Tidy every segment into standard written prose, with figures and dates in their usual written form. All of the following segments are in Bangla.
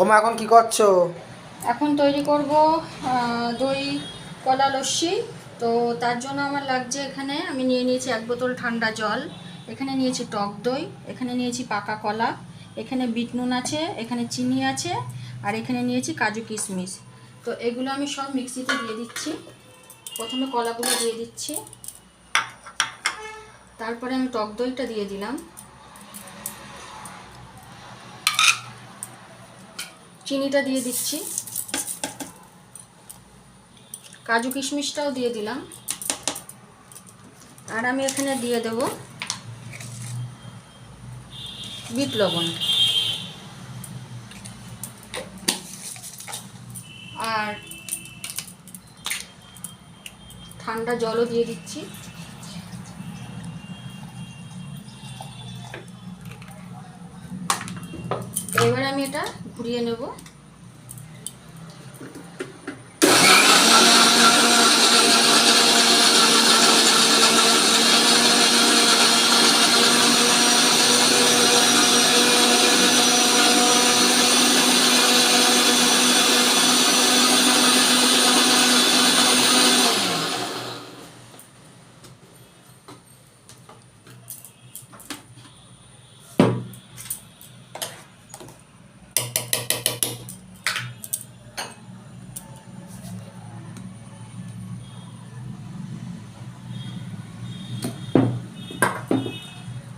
ওমা এখন কি করছো? এখন তৈরি করব দই কলা লস্যি। তো তার জন্য আমার লাগছে, এখানে আমি নিয়ে নিয়েছি 1 বোতল ঠান্ডা জল, এখানে নিয়েছি টক দই, এখানে নিয়েছি পাকা কলা, এখানে বিট নুন আছে, এখানে চিনি আছে, আর এখানে নিয়েছি কাজু কিশমিশ। তো এগুলো আমি সব মিক্সিতে দিয়ে দিচ্ছি। প্রথমে কলাগুলো দিয়ে দিচ্ছি, তারপরে আমি টক দইটা দিয়ে দিলাম, চিনিটা দিয়ে দিচ্ছি, কাজু কিশমিশটাও দিয়ে দিলাম, আর আমি এখানে দিয়ে দেব বিট লবণ, আর ঠান্ডা জলও দিয়ে দিচ্ছি। এবার আমি এটা ঘুরিয়ে নেব।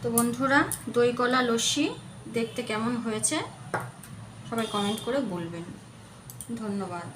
তো বন্ধুরা, দই কলা লস্যি দেখতে কেমন হয়েছে সবাই কমেন্ট করে বলবেন। ধন্যবাদ।